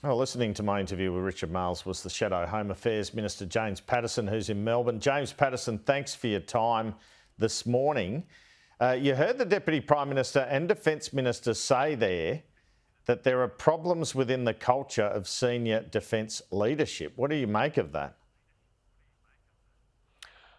Well, listening to my interview with Richard Marles was the Shadow Home Affairs Minister James Patterson, who's in Melbourne. James Patterson, thanks for your time this morning. You heard the Deputy Prime Minister and Defence Minister say there that there are problems within the culture of senior defence leadership. What do you make of that?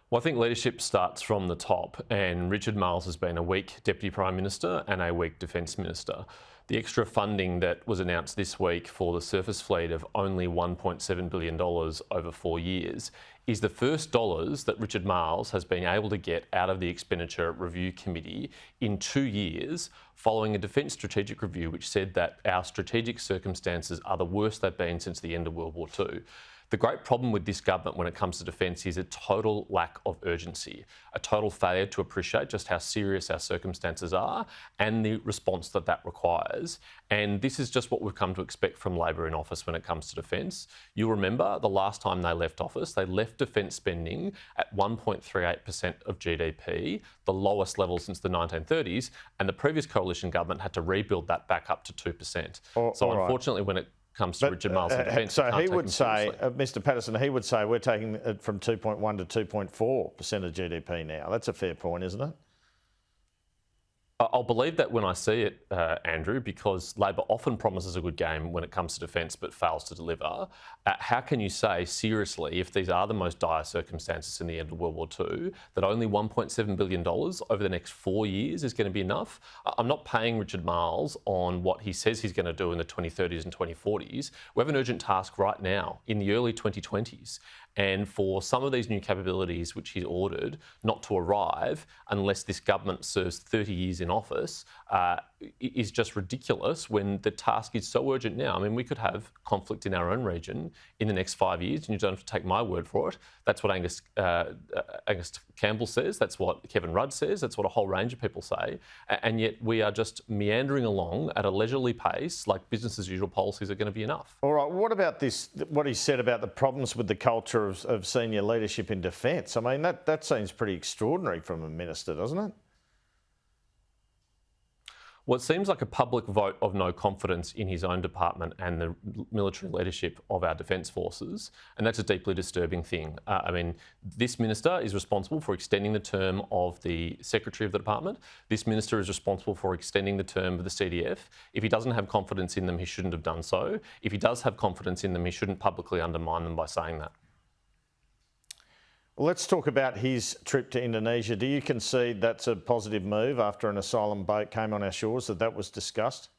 Well, I think leadership starts from the top, and Richard Marles has been a weak Deputy Prime Minister and a weak Defence Minister. The extra funding that was announced this week for the surface fleet of only $1.7 billion over 4 years is the first dollars that Richard Marles has been able to get out of the Expenditure Review Committee in 2 years, following a Defence Strategic Review which said that our strategic circumstances are the worst they've been since the end of World War II. The great problem with this government when it comes to defence is a total lack of urgency, a total failure to appreciate just how serious our circumstances are and the response that that requires. And this is just what we've come to expect from Labor in office when it comes to defence. You'll remember the last time they left office, they left defence spending at 1.38% of GDP, the lowest level since the 1930s, and the previous coalition government had to rebuild that back up to 2%. Unfortunately, when it comes to Richard Marles and defence. So he would say, Mr Patterson, he would say we're taking it from 2.1 to 2.4% of GDP now. That's a fair point, isn't it? I'll believe that when I see it, Andrew, because Labor often promises a good game when it comes to defence but fails to deliver. How can you say seriously, if these are the most dire circumstances in the end of World War II, that only $1.7 billion over the next 4 years is going to be enough? I'm not paying Richard Marles on what he says he's going to do in the 2030s and 2040s. We have an urgent task right now in the early 2020s. And for some of these new capabilities which he's ordered not to arrive unless this government serves 30 years in office is just ridiculous when the task is so urgent now. I mean, we could have conflict in our own region in the next 5 years, and you don't have to take my word for it. That's what Angus Campbell says, that's what Kevin Rudd says, that's what a whole range of people say, and yet we are just meandering along at a leisurely pace like business as usual policies are going to be enough. All right, what about this, what he said about the problems with the culture of senior leadership in defence? I mean, that seems pretty extraordinary from a minister, doesn't it? Well, it seems like a public vote of no confidence in his own department and the military leadership of our defence forces, and that's a deeply disturbing thing. I mean, this minister is responsible for extending the term of the Secretary of the Department. This minister is responsible for extending the term of the CDF. If he doesn't have confidence in them, he shouldn't have done so. If he does have confidence in them, he shouldn't publicly undermine them by saying that. Let's talk about his trip to Indonesia. Do you concede that's a positive move after an asylum boat came on our shores, that was discussed?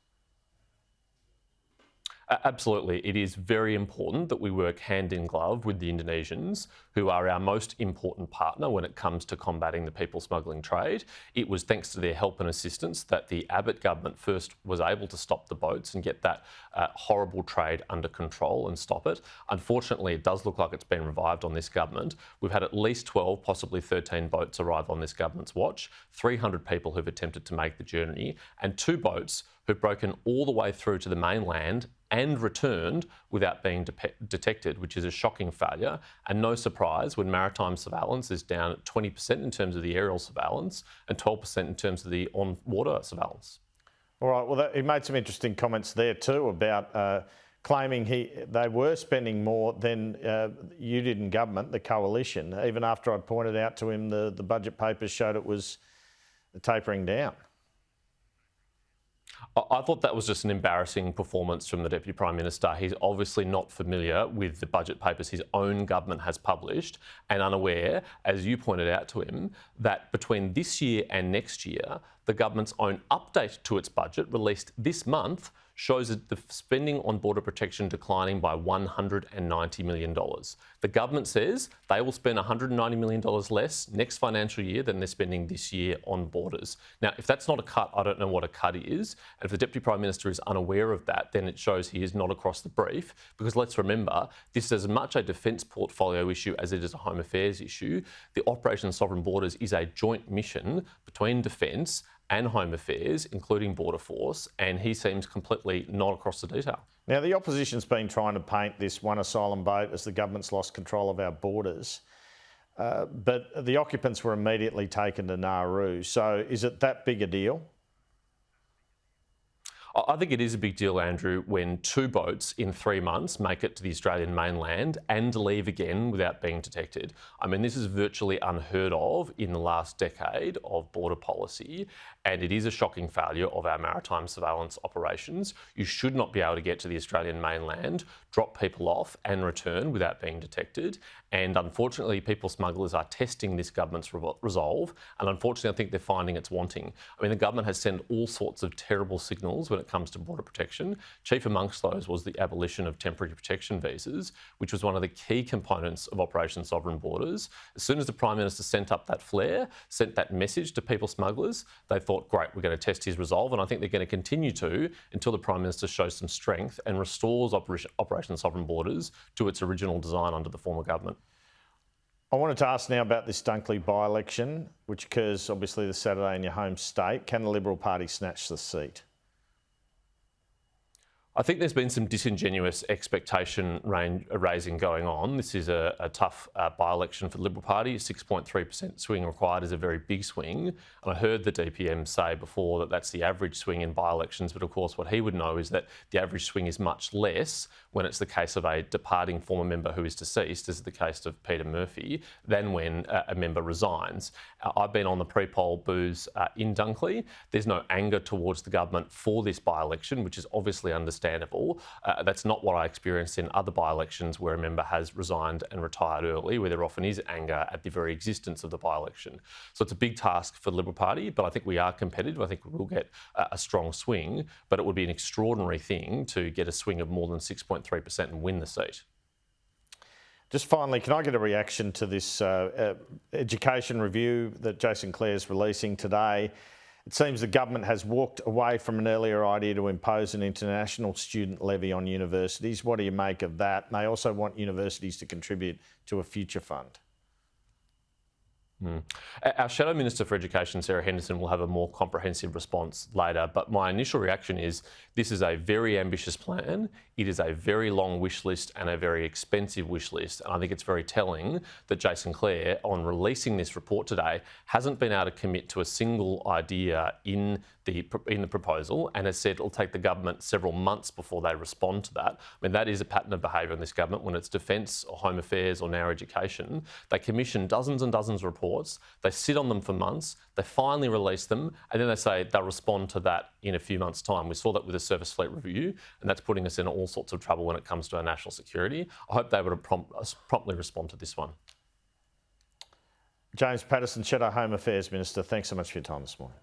Absolutely. It is very important that we work hand in glove with the Indonesians, who are our most important partner when it comes to combating the people smuggling trade. It was thanks to their help and assistance that the Abbott government first was able to stop the boats and get that horrible trade under control and stop it. Unfortunately, it does look like it's been revived on this government. We've had at least 12, possibly 13 boats arrive on this government's watch, 300 people who've attempted to make the journey, and 2 boats who've broken all the way through to the mainland and returned without being detected, which is a shocking failure. And no surprise when maritime surveillance is down at 20% in terms of the aerial surveillance and 12% in terms of the on-water surveillance. All right, well, he made some interesting comments there too about claiming they were spending more than you did in government, the coalition, even after I pointed out to him the budget papers showed it was tapering down. I thought that was just an embarrassing performance from the Deputy Prime Minister. He's obviously not familiar with the budget papers his own government has published and unaware, as you pointed out to him, that between this year and next year, the government's own update to its budget released this month shows that the spending on border protection declining by $190 million. The government says they will spend $190 million less next financial year than they're spending this year on borders. Now, if that's not a cut, I don't know what a cut is. And if the Deputy Prime Minister is unaware of that, then it shows he is not across the brief. Because let's remember, this is as much a defence portfolio issue as it is a Home Affairs issue. The Operation Sovereign Borders is a joint mission between Defence and Home Affairs, including Border Force, and he seems completely not across the detail. Now, the opposition's been trying to paint this one asylum boat as the government's lost control of our borders, but the occupants were immediately taken to Nauru. So is it that big a deal? I think it is a big deal, Andrew, when 2 boats in 3 months make it to the Australian mainland and leave again without being detected. I mean, this is virtually unheard of in the last decade of border policy, and it is a shocking failure of our maritime surveillance operations. You should not be able to get to the Australian mainland, drop people off and return without being detected. And unfortunately, people smugglers are testing this government's resolve, and unfortunately I think they're finding it's wanting. I mean, the government has sent all sorts of terrible signals when it comes to border protection. Chief amongst those was the abolition of temporary protection visas, which was one of the key components of Operation Sovereign Borders. As soon as the Prime Minister sent up that flare, sent that message to people smugglers, they thought, great, we're going to test his resolve, and I think they're going to continue to until the Prime Minister shows some strength and restores Operation Sovereign Borders to its original design under the former government. I wanted to ask now about this Dunkley by-election, which occurs obviously this Saturday in your home state. Can the Liberal Party snatch the seat? I think there's been some disingenuous expectation raising going on. This is a tough by-election for the Liberal Party. 6.3% swing required is a very big swing. And I heard the DPM say before that that's the average swing in by-elections, but of course what he would know is that the average swing is much less when it's the case of a departing former member who is deceased, as is the case of Peter Murphy, than when a member resigns. I've been on the pre-poll booths in Dunkley. There's no anger towards the government for this by-election, which is obviously understandable. That's not what I experienced in other by-elections where a member has resigned and retired early, where there often is anger at the very existence of the by-election. So it's a big task for the Liberal Party, but I think we are competitive. I think we'll get a strong swing, but it would be an extraordinary thing to get a swing of more than 6.3% and win the seat. Just finally, can I get a reaction to this education review that Jason Clare is releasing today? It seems the government has walked away from an earlier idea to impose an international student levy on universities. What do you make of that? And they also want universities to contribute to a future fund. Our Shadow Minister for Education, Sarah Henderson, will have a more comprehensive response later, but my initial reaction is this is a very ambitious plan. It is a very long wish list and a very expensive wish list, and I think it's very telling that Jason Clare, on releasing this report today, hasn't been able to commit to a single idea in the proposal, and has said it'll take the government several months before they respond to that. I mean, that is a pattern of behaviour in this government. When it's defence or home affairs or now education, they commission dozens and dozens of reports, they sit on them for months, they finally release them, and then they say they'll respond to that in a few months' time. We saw that with the Surface Fleet Review, and that's putting us in all sorts of trouble when it comes to our national security. I hope they would promptly respond to this one. James Paterson, Shadow Home Affairs Minister, thanks so much for your time this morning.